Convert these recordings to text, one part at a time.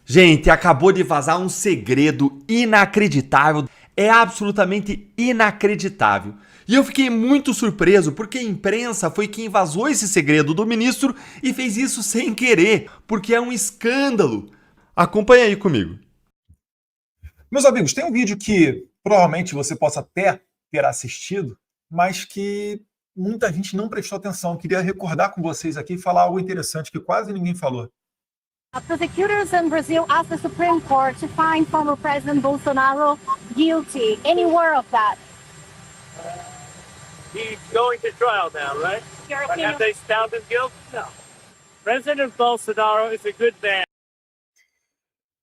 Gente, acabou de vazar um segredo inacreditável. É absolutamente inacreditável. E eu fiquei muito surpreso porque a imprensa foi quem vazou esse segredo do ministro e fez isso sem querer, porque é um escândalo. Acompanha aí comigo. Meus amigos, tem um vídeo que provavelmente você possa até ter assistido, mas que muita gente não prestou atenção. Queria recordar com vocês aqui e falar algo interessante que quase ninguém falou. Prosecutors in Brazil asked the Supreme Court to find former President Bolsonaro guilty. Any word of that? He's going to trial now, right? Your But have opinion? they found him guilty? No. President Bolsonaro is a good man.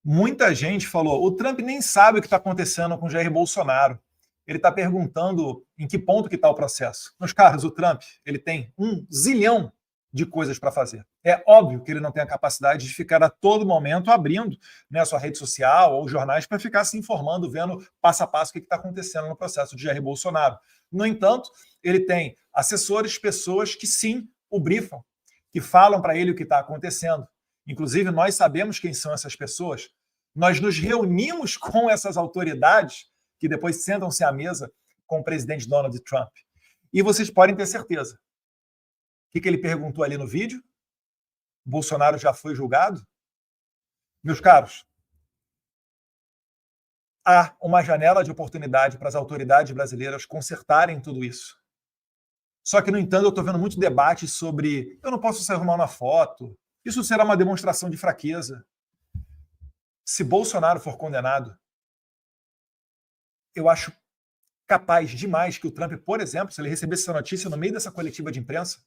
Muita gente falou, o Trump nem sabe o que está acontecendo com o Jair Bolsonaro. Ele está perguntando em que ponto que está o processo. Meus caros, o Trump ele tem 1 zilhão de coisas para fazer. É óbvio que ele não tem a capacidade de ficar a todo momento abrindo, né, a sua rede social ou jornais para ficar se informando, vendo passo a passo o que está acontecendo no processo de Jair Bolsonaro. No entanto, ele tem assessores, pessoas que sim o brifam, que falam para ele o que está acontecendo. Inclusive, nós sabemos quem são essas pessoas. Nós nos reunimos com essas autoridades que depois sentam-se à mesa com o presidente Donald Trump. E vocês podem ter certeza. O que ele perguntou ali no vídeo? Bolsonaro já foi julgado? Meus caros, há uma janela de oportunidade para as autoridades brasileiras consertarem tudo isso. Só que, no entanto, eu estou vendo muito debate sobre eu não posso sair arrumar uma foto, isso será uma demonstração de fraqueza. Se Bolsonaro for condenado, eu acho capaz demais que o Trump, por exemplo, se ele recebesse essa notícia no meio dessa coletiva de imprensa,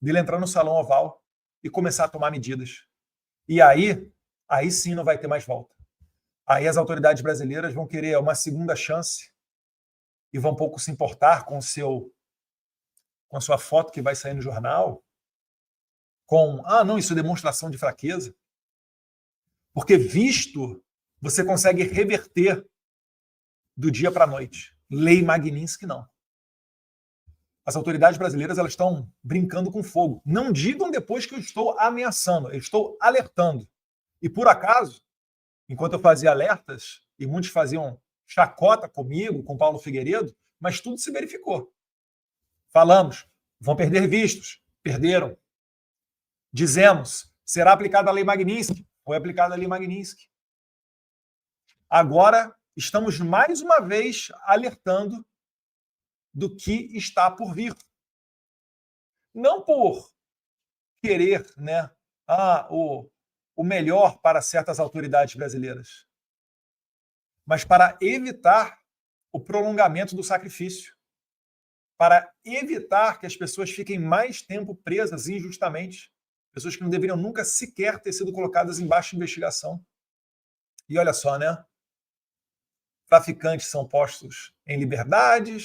dele entrar no Salão Oval e começar a tomar medidas. E aí sim não vai ter mais volta. Aí as autoridades brasileiras vão querer uma segunda chance e vão pouco se importar com a sua foto que vai sair no jornal, não, isso é demonstração de fraqueza. Porque visto, você consegue reverter do dia para a noite. Lei Magnitsky, não. As autoridades brasileiras elas estão brincando com fogo. Não digam depois que eu estou ameaçando, eu estou alertando. E por acaso, enquanto eu fazia alertas, e muitos faziam chacota comigo, com Paulo Figueiredo, mas tudo se verificou. Falamos, vão perder vistos. Perderam. Dizemos, será aplicada a Lei Magnitsky. Foi aplicada a Lei Magnitsky. Agora, estamos mais uma vez alertando do que está por vir. Não por querer, né, o melhor para certas autoridades brasileiras, mas para evitar o prolongamento do sacrifício, para evitar que as pessoas fiquem mais tempo presas injustamente, pessoas que não deveriam nunca sequer ter sido colocadas embaixo de investigação. E olha só, né? Traficantes são postos em liberdade,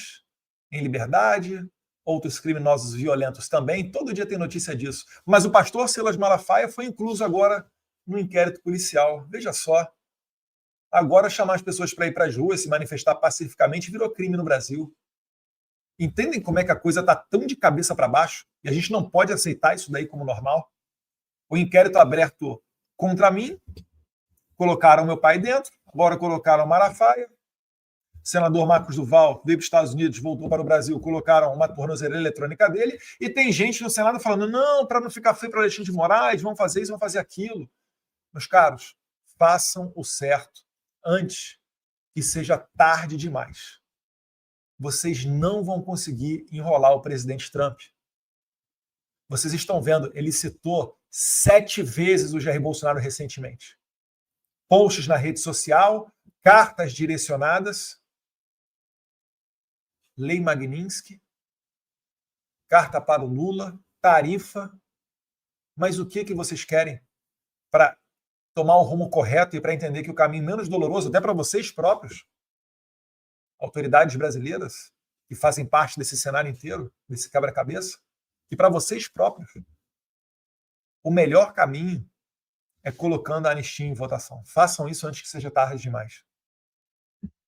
outros criminosos violentos também, todo dia tem notícia disso. Mas o pastor Silas Malafaia foi incluso agora no inquérito policial. Veja só, agora chamar as pessoas para ir para as ruas, se manifestar pacificamente, virou crime no Brasil. Entendem como é que a coisa está tão de cabeça para baixo? E a gente não pode aceitar isso daí como normal? O inquérito aberto contra mim, colocaram meu pai dentro, agora colocaram o Malafaia, o senador Marcos Duval veio para os Estados Unidos, voltou para o Brasil, colocaram uma tornozeleira eletrônica dele, e tem gente no Senado falando, não, para não ficar feio para Alexandre de Moraes, vão fazer isso, vão fazer aquilo. Meus caros, façam o certo antes que seja tarde demais. Vocês não vão conseguir enrolar o presidente Trump. Vocês estão vendo, ele citou 7 vezes o Jair Bolsonaro recentemente. Posts na rede social, cartas direcionadas, Lei Magnitsky, carta para o Lula, tarifa. Mas o que vocês querem para tomar o rumo correto e para entender que o caminho menos doloroso, até para vocês próprios, autoridades brasileiras, que fazem parte desse cenário inteiro, desse quebra-cabeça, e para vocês próprios, o melhor caminho é colocando a anistia em votação. Façam isso antes que seja tarde demais.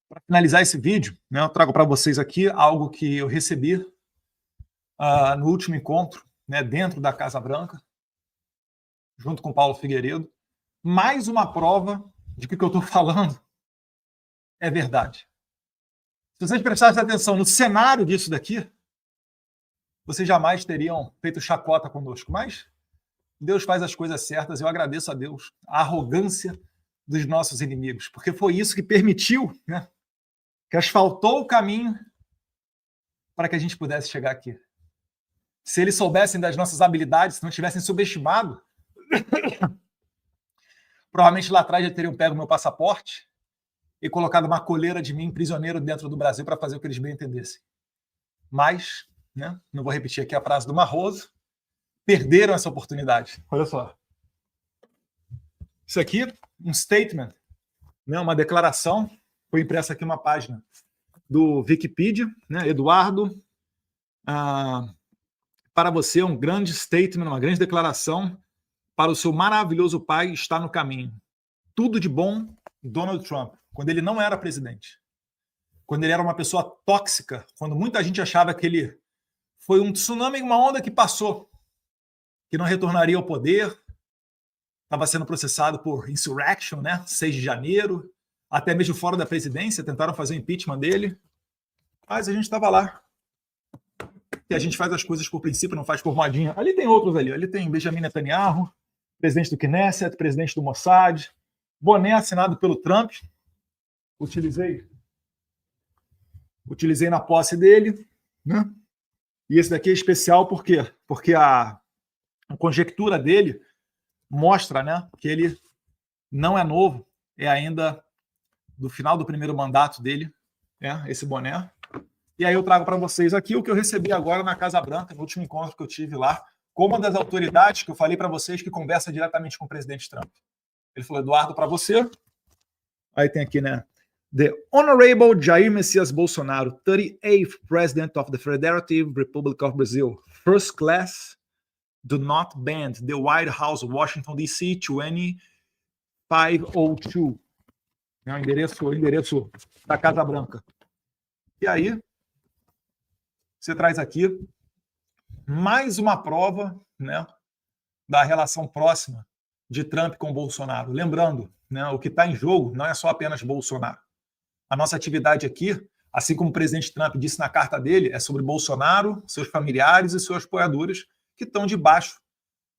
Para finalizar esse vídeo, né, eu trago para vocês aqui algo que eu recebi no último encontro, né, dentro da Casa Branca, junto com Paulo Figueiredo. mais uma prova de que o que eu estou falando é verdade. Se vocês prestassem atenção no cenário disso daqui, vocês jamais teriam feito chacota conosco. Mas Deus faz as coisas certas. Eu agradeço a Deus a arrogância dos nossos inimigos, porque foi isso que permitiu, né, que asfaltou o caminho para que a gente pudesse chegar aqui. Se eles soubessem das nossas habilidades, se não tivessem subestimado, provavelmente lá atrás já teriam pego meu passaporte e colocado uma coleira de mim prisioneiro dentro do Brasil para fazer o que eles bem entendessem. Mas, né, não vou repetir aqui a frase do Barroso, perderam essa oportunidade. Olha só. Isso aqui, um statement, né, uma declaração, foi impressa aqui uma página do Wikipedia, né, Eduardo, para você um grande statement, uma grande declaração para o seu maravilhoso pai está no caminho. Tudo de bom, Donald Trump, quando ele não era presidente. Quando ele era uma pessoa tóxica, quando muita gente achava que ele foi um tsunami, uma onda que passou, que não retornaria ao poder, estava sendo processado por insurrection, né? 6 de janeiro, até mesmo fora da presidência, tentaram fazer o impeachment dele, mas a gente estava lá. E a gente faz as coisas por princípio, não faz por modinha. Ali tem outros ali, ali tem Benjamin Netanyahu, presidente do Knesset, presidente do Mossad, boné assinado pelo Trump, utilizei na posse dele, né? E esse daqui é especial por quê? Porque a conjectura dele mostra, né, que ele não é novo, é ainda do final do primeiro mandato dele, né, esse boné. E aí eu trago para vocês aqui o que eu recebi agora na Casa Branca, no último encontro que eu tive lá, com uma das autoridades que eu falei para vocês que conversa diretamente com o presidente Trump. Ele falou, Eduardo, para você. Aí tem aqui, né? The Honorable Jair Messias Bolsonaro, 38th President of the Federative Republic of Brazil, First Class, do not bend the White House, Washington, D.C., 20502. É o endereço da Casa Branca. E aí, você traz aqui mais uma prova, né, da relação próxima de Trump com Bolsonaro. Lembrando, né, o que está em jogo não é só apenas Bolsonaro. A nossa atividade aqui, assim como o presidente Trump disse na carta dele, é sobre Bolsonaro, seus familiares e seus apoiadores que estão debaixo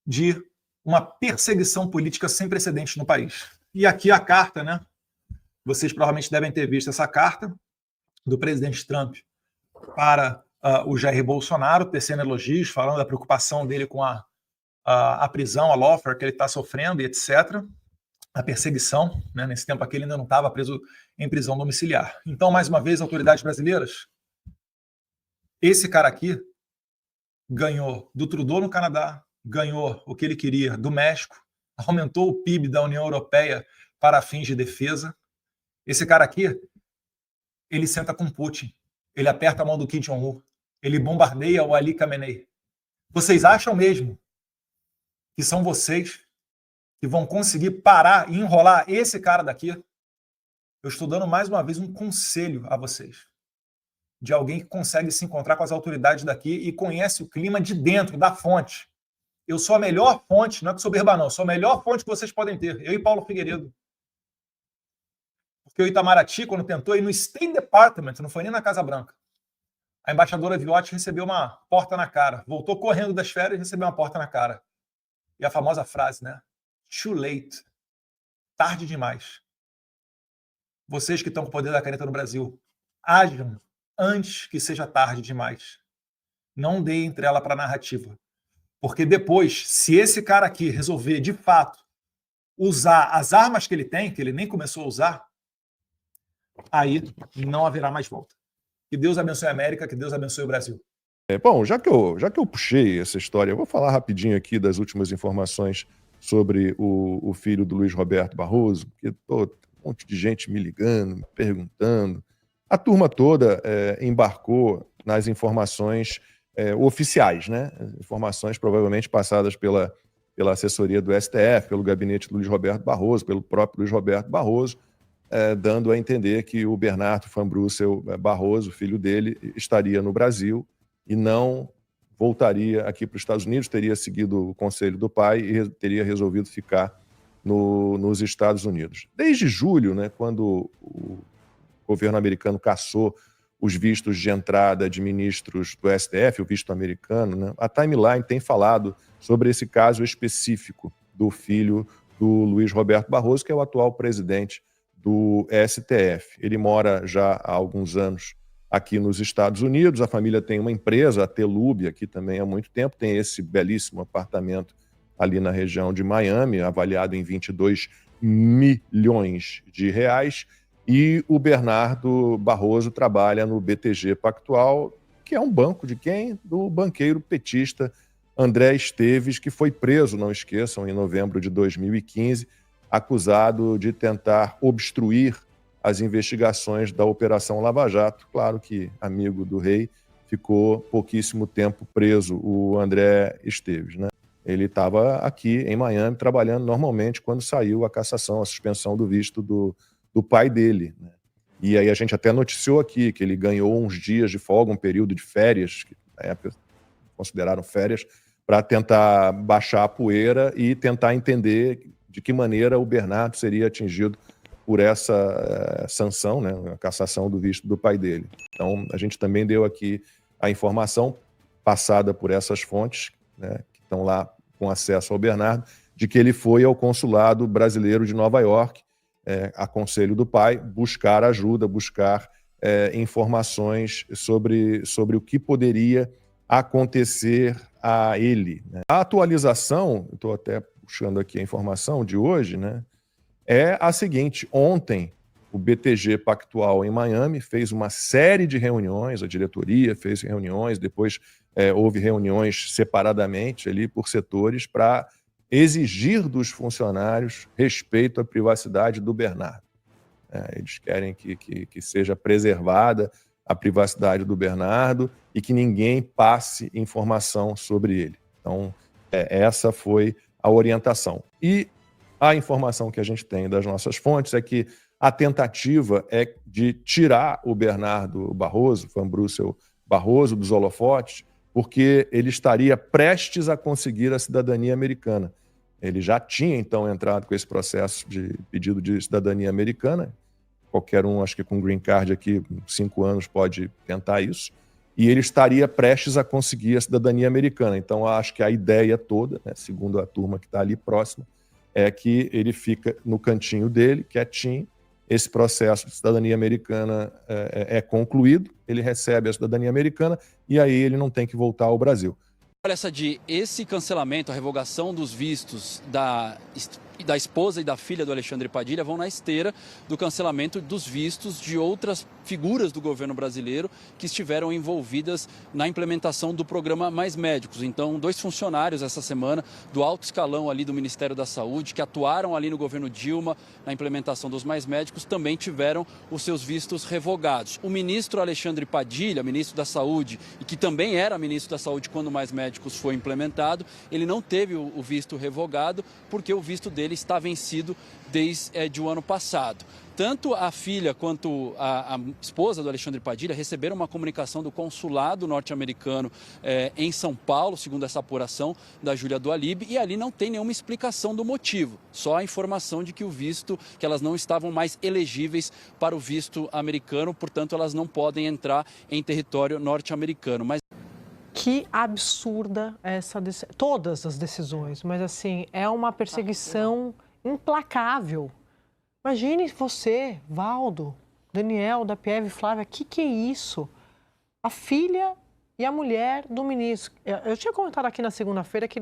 de uma perseguição política sem precedentes no país. E aqui a carta, né? Vocês provavelmente devem ter visto essa carta do presidente Trump para o Jair Bolsonaro, tecendo elogios, falando da preocupação dele com a prisão, a lawfare que ele está sofrendo e etc., a perseguição, né? Nesse tempo aqui ele ainda não estava preso em prisão domiciliar. Então, mais uma vez, autoridades brasileiras, esse cara aqui ganhou do Trudeau no Canadá, ganhou o que ele queria do México, aumentou o PIB da União Europeia para fins de defesa. Esse cara aqui, ele senta com Putin, ele aperta a mão do Kim Jong-un, ele bombardeia o Ali Khamenei. Vocês acham mesmo que são vocês que vão conseguir parar e enrolar esse cara daqui? Eu estou dando mais uma vez um conselho a vocês, de alguém que consegue se encontrar com as autoridades daqui e conhece o clima de dentro, da fonte. Eu sou a melhor fonte, não é que soberba não, sou a melhor fonte que vocês podem ter, eu e Paulo Figueiredo. Porque o Itamaraty, quando tentou ir no State Department, não foi nem na Casa Branca, a embaixadora Viotti recebeu uma porta na cara, voltou correndo das férias e recebeu uma porta na cara. E a famosa frase, né? Too late. Tarde demais. Vocês que estão com o poder da caneta no Brasil, ajam antes que seja tarde demais. Não deem entrela para a narrativa. Porque depois, se esse cara aqui resolver, de fato, usar as armas que ele tem, que ele nem começou a usar, aí não haverá mais volta. Que Deus abençoe a América, que Deus abençoe o Brasil. Bom, já que eu puxei essa história, eu vou falar rapidinho aqui das últimas informações sobre o filho do Luiz Roberto Barroso, porque um monte de gente me ligando, me perguntando. A turma toda embarcou nas informações oficiais, né? Informações provavelmente passadas pela assessoria do STF, pelo gabinete do Luiz Roberto Barroso, pelo próprio Luiz Roberto Barroso, dando a entender que o Bernardo Van Brussel Barroso, filho dele, estaria no Brasil e não voltaria aqui para os Estados Unidos, teria seguido o conselho do pai e teria resolvido ficar nos Estados Unidos. Desde julho, né, quando o governo americano cassou os vistos de entrada de ministros do STF, o visto americano, né, a Timeline tem falado sobre esse caso específico do filho do Luiz Roberto Barroso, que é o atual presidente do STF. Ele mora já há alguns anos aqui nos Estados Unidos, a família tem uma empresa, a Telub, aqui também há muito tempo, tem esse belíssimo apartamento ali na região de Miami, avaliado em 22 milhões de reais, e o Bernardo Barroso trabalha no BTG Pactual, que é um banco de quem? Do banqueiro petista André Esteves, que foi preso, não esqueçam, em novembro de 2015, acusado de tentar obstruir as investigações da Operação Lava Jato. Claro que, amigo do rei, ficou pouquíssimo tempo preso, o André Esteves, né? Ele estava aqui em Miami trabalhando normalmente quando saiu a cassação, a suspensão do visto do pai dele, né? E aí a gente até noticiou aqui que ele ganhou uns dias de folga, um período de férias, que na época consideraram férias, para tentar baixar a poeira e tentar entender de que maneira o Bernardo seria atingido por essa sanção, né, a cassação do visto do pai dele. Então, a gente também deu aqui a informação passada por essas fontes, né, que estão lá com acesso ao Bernardo, de que ele foi ao consulado brasileiro de Nova York, a conselho do pai, buscar ajuda, buscar informações sobre o que poderia acontecer a ele, né? A atualização, estou até puxando aqui a informação de hoje, né, é a seguinte: ontem o BTG Pactual em Miami fez uma série de reuniões, a diretoria fez reuniões, depois houve reuniões separadamente ali por setores para exigir dos funcionários respeito à privacidade do Bernardo. Eles querem que seja preservada a privacidade do Bernardo e que ninguém passe informação sobre ele. Então, essa foi a orientação. E a informação que a gente tem das nossas fontes é que a tentativa é de tirar o Bernardo Barroso, Van Brussel Barroso, dos holofotes, porque ele estaria prestes a conseguir a cidadania americana. Ele já tinha, então, entrado com esse processo de pedido de cidadania americana. Qualquer um, acho que com green card aqui, 5 anos, pode tentar isso. E ele estaria prestes a conseguir a cidadania americana. Então, acho que a ideia toda, né, segundo a turma que está ali próxima, é que ele fica no cantinho dele, quietinho. Esse processo de cidadania americana é concluído, ele recebe a cidadania americana e aí ele não tem que voltar ao Brasil. Olha, esse cancelamento, a revogação dos vistos da esposa e da filha do Alexandre Padilha vão na esteira do cancelamento dos vistos de outras figuras do governo brasileiro que estiveram envolvidas na implementação do programa Mais Médicos. Então, 2 funcionários essa semana do alto escalão ali do Ministério da Saúde, que atuaram ali no governo Dilma na implementação dos Mais Médicos, também tiveram os seus vistos revogados. O ministro Alexandre Padilha, ministro da Saúde, e que também era ministro da Saúde quando o Mais Médicos foi implementado, ele não teve o visto revogado porque o visto dele está vencido desde o ano passado. Tanto a filha quanto a esposa do Alexandre Padilha receberam uma comunicação do consulado norte-americano em São Paulo, segundo essa apuração da Júlia Dualib, e ali não tem nenhuma explicação do motivo, só a informação de que que elas não estavam mais elegíveis para o visto americano, portanto elas não podem entrar em território norte-americano. Mas que absurda todas as decisões, mas assim, é uma perseguição implacável. Imagine você, Valdo, Daniel, da Pieve, Flávia, que é isso? A filha e a mulher do ministro. Eu tinha comentado aqui na segunda-feira que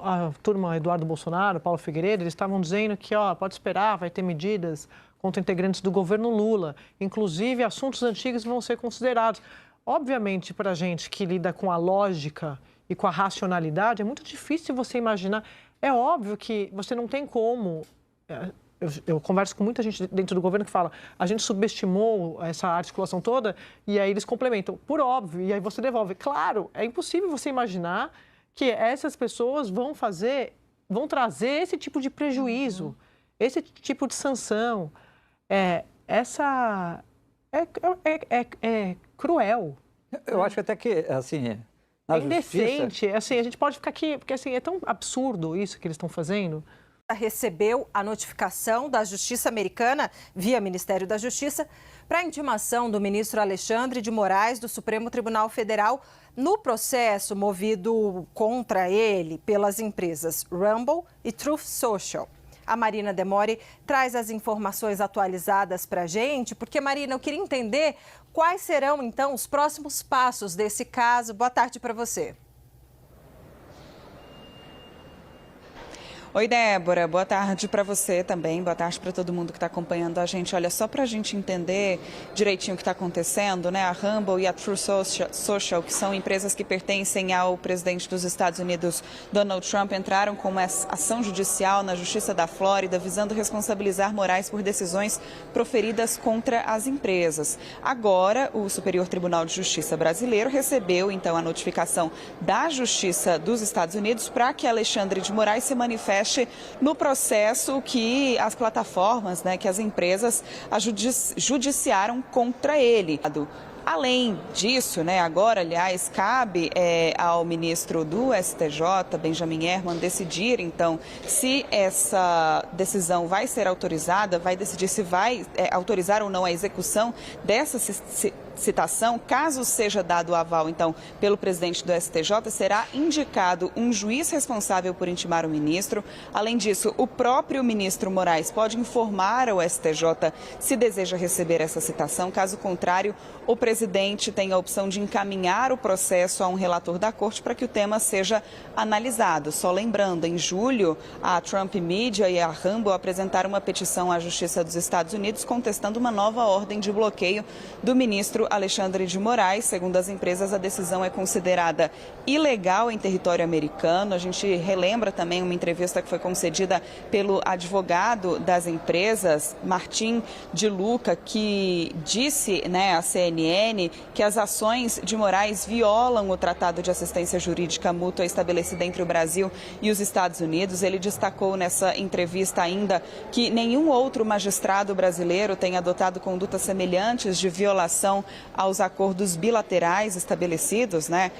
a turma Eduardo Bolsonaro, Paulo Figueiredo, eles estavam dizendo que pode esperar, vai ter medidas contra integrantes do governo Lula. Inclusive, assuntos antigos vão ser considerados. Obviamente, para a gente que lida com a lógica e com a racionalidade, é muito difícil você imaginar. É óbvio que você não tem como... Eu converso com muita gente dentro do governo que fala a gente subestimou essa articulação toda e aí eles complementam, por óbvio, e aí você devolve. Claro, é impossível você imaginar que essas pessoas vão trazer esse tipo de prejuízo, esse tipo de sanção. É cruel. Eu acho até que, assim, na indecente. justiça... Assim, a gente pode ficar aqui, porque assim, é tão absurdo isso que eles estão fazendo. recebeu a notificação da Justiça Americana, via Ministério da Justiça, para a intimação do ministro Alexandre de Moraes do Supremo Tribunal Federal no processo movido contra ele pelas empresas Rumble e Truth Social. A Marina Demore traz as informações atualizadas para a gente, porque, Marina, eu queria entender quais serão, então, os próximos passos desse caso. Boa tarde para você. Oi, Débora, boa tarde para você também, boa tarde para todo mundo que está acompanhando a gente. Olha, só para a gente entender direitinho o que está acontecendo, né? A Rumble e a Truth Social, que são empresas que pertencem ao presidente dos Estados Unidos, Donald Trump, entraram com uma ação judicial na Justiça da Flórida, visando responsabilizar Moraes por decisões proferidas contra as empresas. Agora, o Superior Tribunal de Justiça brasileiro recebeu, então, a notificação da Justiça dos Estados Unidos para que Alexandre de Moraes se manifeste no processo que as plataformas, né, que as empresas judiciaram contra ele. Além disso, né, agora, aliás, cabe ao ministro do STJ, Benjamin Hermann, decidir, então, se essa decisão vai ser autorizada, vai decidir se vai autorizar ou não a execução dessa citação. Caso seja dado o aval, então, pelo presidente do STJ, será indicado um juiz responsável por intimar o ministro. Além disso, o próprio ministro Moraes pode informar ao STJ se deseja receber essa citação. Caso contrário, o presidente tem a opção de encaminhar o processo a um relator da corte para que o tema seja analisado. Só lembrando, em julho, a Trump Media e a Rumble apresentaram uma petição à Justiça dos Estados Unidos contestando uma nova ordem de bloqueio do ministro Alexandre de Moraes. Segundo as empresas, a decisão é considerada ilegal em território americano. A gente relembra também uma entrevista que foi concedida pelo advogado das empresas, Martim de Luca, que disse, né, à CNN que as ações de Moraes violam o Tratado de Assistência Jurídica Mútua estabelecido entre o Brasil e os Estados Unidos. Ele destacou nessa entrevista ainda que nenhum outro magistrado brasileiro tem adotado condutas semelhantes de violação aos acordos bilaterais estabelecidos, né,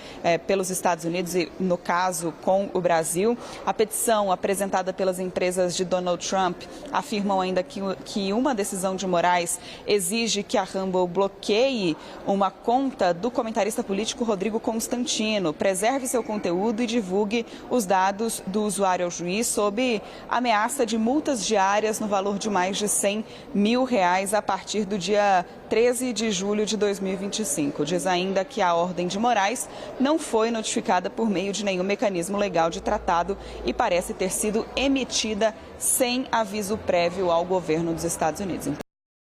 pelos Estados Unidos e, no caso, com o Brasil. A petição apresentada pelas empresas de Donald Trump afirmam ainda que uma decisão de Moraes exige que a Rumble bloqueie uma conta do comentarista político Rodrigo Constantino, preserve seu conteúdo e divulgue os dados do usuário ao juiz sob ameaça de multas diárias no valor de mais de R$100 mil a partir do dia 13 de julho de 2025. Diz ainda que a ordem de Moraes não foi notificada por meio de nenhum mecanismo legal de tratado e parece ter sido emitida sem aviso prévio ao governo dos Estados Unidos.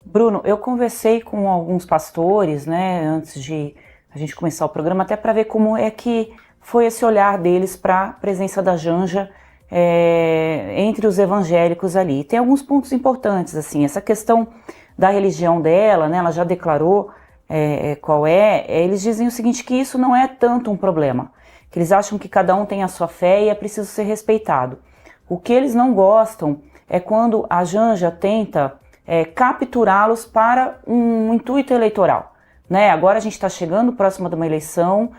Bruno, eu conversei com alguns pastores, né, antes de a gente começar o programa, até para ver como é que foi esse olhar deles para a presença da Janja entre os evangélicos ali. E tem alguns pontos importantes, assim, essa questão da religião dela, né, ela já declarou qual eles dizem o seguinte, que isso não é tanto um problema, que eles acham que cada um tem a sua fé e é preciso ser respeitado. O que eles não gostam é quando a Janja tenta capturá-los para um intuito eleitoral, né? Agora a gente está chegando próximo de uma eleição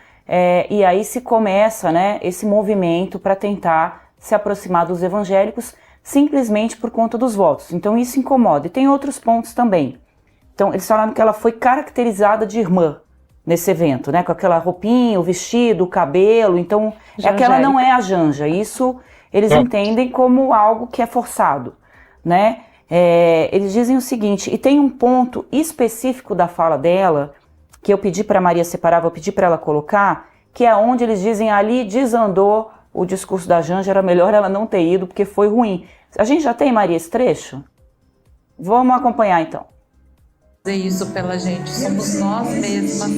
e aí se começa, né, esse movimento para tentar se aproximar dos evangélicos simplesmente por conta dos votos. Então isso incomoda. E tem outros pontos também. Então eles falaram que ela foi caracterizada de irmã nesse evento, né, com aquela roupinha, o vestido, o cabelo. Então aquela não é a Janja. Isso eles entendem como algo que é forçado, né? Eles dizem o seguinte, e tem um ponto específico da fala dela, que eu pedi para a Maria separar, vou pedir para ela colocar, que é onde eles dizem ali desandou o discurso da Janja, era melhor ela não ter ido, porque foi ruim. A gente já tem, Maria, esse trecho? Vamos acompanhar então. Fazer isso pela gente, somos nós mesmas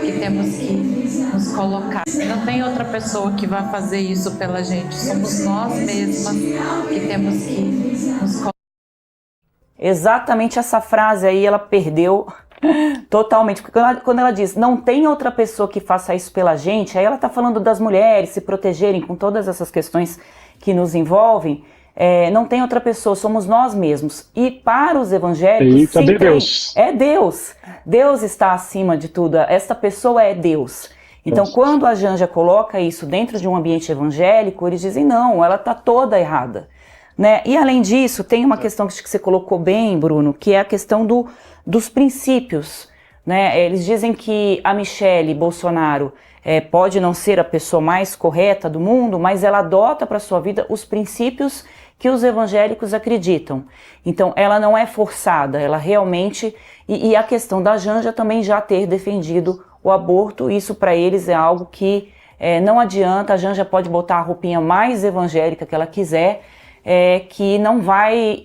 que temos que nos colocar. Não tem outra pessoa que vai fazer isso pela gente, somos nós mesmas que temos que nos colocar. Exatamente essa frase aí ela perdeu totalmente, porque quando ela diz não tem outra pessoa que faça isso pela gente, aí ela está falando das mulheres se protegerem com todas essas questões que nos envolvem. Não tem outra pessoa, somos nós mesmos. E para os evangélicos, sim, Deus. É Deus. Deus está acima de tudo. Esta pessoa é Deus. Então, quando a Janja coloca isso dentro de um ambiente evangélico, eles dizem não, ela está toda errada. né? E além disso, tem uma questão que você colocou bem, Bruno, que é a questão dos princípios, né? Eles dizem que a Michelle Bolsonaro pode não ser a pessoa mais correta do mundo, mas ela adota para sua vida os princípios que os evangélicos acreditam. Então, ela não é forçada, ela realmente... E a questão da Janja também já ter defendido o aborto, isso para eles é algo que não adianta, a Janja pode botar a roupinha mais evangélica que ela quiser, que não vai,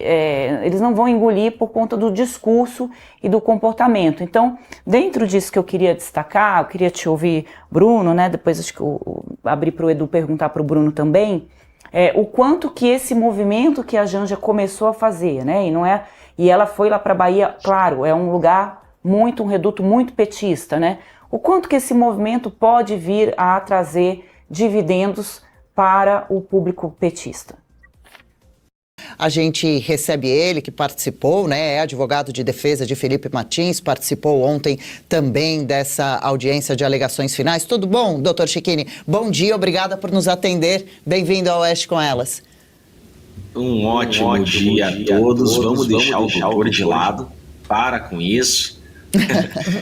eles não vão engolir por conta do discurso e do comportamento. Então, dentro disso que eu queria destacar, eu queria te ouvir, Bruno, né? Depois acho que eu abri para o Edu perguntar para o Bruno também, o quanto que esse movimento que a Janja começou a fazer, né? E ela foi lá para a Bahia, claro, é um lugar um reduto muito petista, né? O quanto que esse movimento pode vir a trazer dividendos para o público petista? A gente recebe ele, que participou, né, é advogado de defesa de Felipe Martins, participou ontem também dessa audiência de alegações finais. Tudo bom, doutor Cecchini? Bom dia, obrigada por nos atender. Bem-vindo ao Oeste com Elas. Um ótimo dia a todos. Vamos deixar o doutor de lado. Para com isso.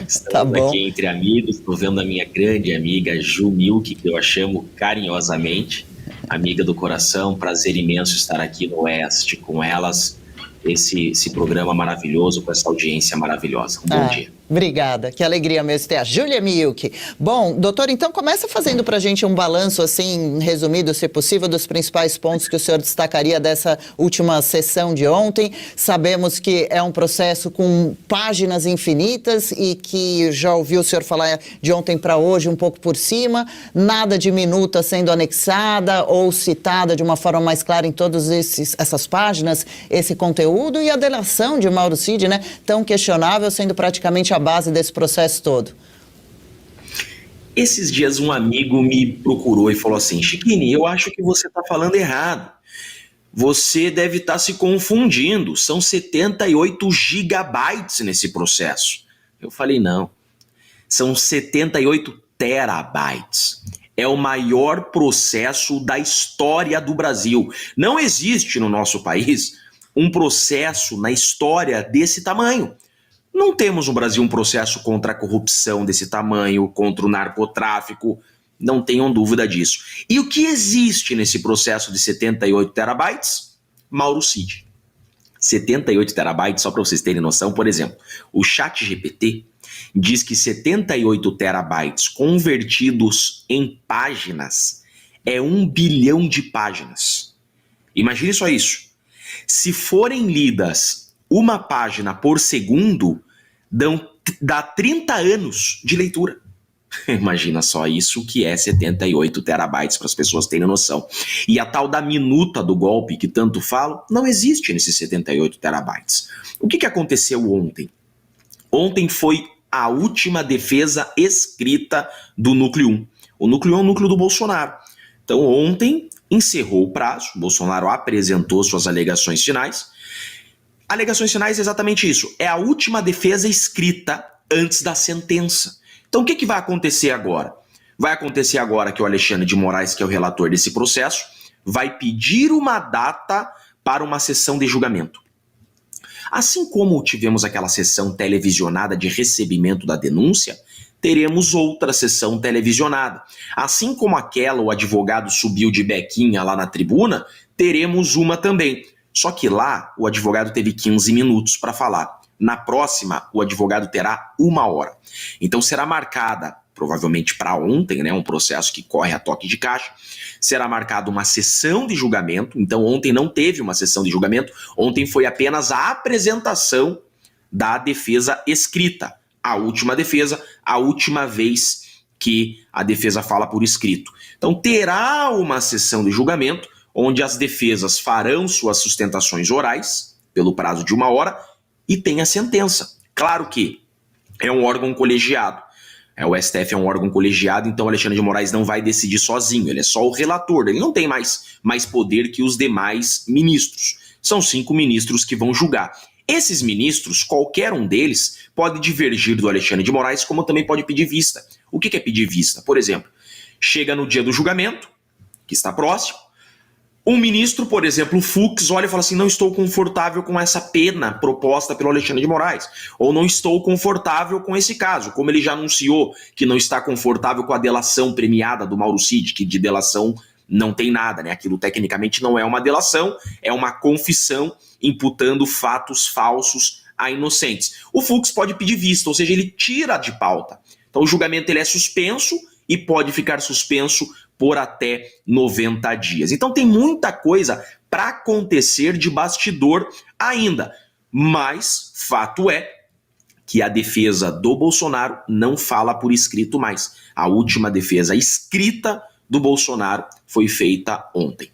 Estamos aqui entre amigos. Estou vendo a minha grande amiga Ju Milk, que eu a chamo carinhosamente. Amiga do coração, prazer imenso estar aqui no Oeste com Elas, esse programa maravilhoso, com essa audiência maravilhosa. Um bom dia. Obrigada, que alegria mesmo ter a Júlia Milk. Bom, doutor, então começa fazendo pra gente um balanço, assim, resumido, se possível, dos principais pontos que o senhor destacaria dessa última sessão de ontem. Sabemos que é um processo com páginas infinitas e que já ouviu o senhor falar de ontem para hoje um pouco por cima, nada de minuta sendo anexada ou citada de uma forma mais clara em todas essas páginas, esse conteúdo, e a delação de Mauro Cid, né, tão questionável, sendo praticamente a base desse processo todo. Esses dias um amigo me procurou e falou assim: Cecchini, eu acho que você está falando errado. Você deve estar se confundindo. São 78 gigabytes nesse processo. Eu falei, não. São 78 terabytes. É o maior processo da história do Brasil. Não existe no nosso país um processo na história desse tamanho. Não temos no Brasil um processo contra a corrupção desse tamanho, contra o narcotráfico, não tenham dúvida disso. E o que existe nesse processo de 78 terabytes? Mauro Cid. 78 terabytes, só para vocês terem noção, por exemplo, o ChatGPT diz que 78 terabytes convertidos em páginas é 1 bilhão de páginas. Imagine só isso. Se forem lidas uma página por segundo, dá 30 anos de leitura. Imagina só isso que é 78 terabytes, para as pessoas terem noção. E a tal da minuta do golpe que tanto falam, não existe nesses 78 terabytes. O que aconteceu ontem? Ontem foi a última defesa escrita do Núcleo 1. O Núcleo 1 é o núcleo do Bolsonaro. Então ontem encerrou o prazo, Bolsonaro apresentou suas alegações finais. Alegações finais é exatamente isso. É a última defesa escrita antes da sentença. Então o que vai acontecer agora? Vai acontecer agora que o Alexandre de Moraes, que é o relator desse processo, vai pedir uma data para uma sessão de julgamento. Assim como tivemos aquela sessão televisionada de recebimento da denúncia, teremos outra sessão televisionada. Assim como aquela, o advogado subiu de bequinha lá na tribuna, teremos uma também. Só que lá, o advogado teve 15 minutos para falar. Na próxima, o advogado terá 1 hora. Então será marcada, provavelmente para ontem, né, um processo que corre a toque de caixa, será marcada uma sessão de julgamento. Então ontem não teve uma sessão de julgamento, ontem foi apenas a apresentação da defesa escrita. A última defesa, a última vez que a defesa fala por escrito. Então terá uma sessão de julgamento, onde as defesas farão suas sustentações orais, pelo prazo de 1 hora, e tem a sentença. Claro que é um órgão colegiado. O STF é um órgão colegiado, então Alexandre de Moraes não vai decidir sozinho, ele é só o relator, ele não tem mais poder que os demais ministros. São 5 ministros que vão julgar. Esses ministros, qualquer um deles, pode divergir do Alexandre de Moraes, como também pode pedir vista. O que é pedir vista? Por exemplo, chega no dia do julgamento, que está próximo, Um ministro, por exemplo, o Fux, olha e fala assim, não estou confortável com essa pena proposta pelo Alexandre de Moraes, ou não estou confortável com esse caso, como ele já anunciou que não está confortável com a delação premiada do Mauro Cid, que de delação não tem nada, né? Aquilo tecnicamente não é uma delação, é uma confissão imputando fatos falsos a inocentes. O Fux pode pedir vista, ou seja, ele tira de pauta. Então o julgamento ele é suspenso e pode ficar suspenso por até 90 dias. Então tem muita coisa para acontecer de bastidor ainda. Mas fato é que a defesa do Bolsonaro não fala por escrito mais. A última defesa escrita do Bolsonaro foi feita ontem.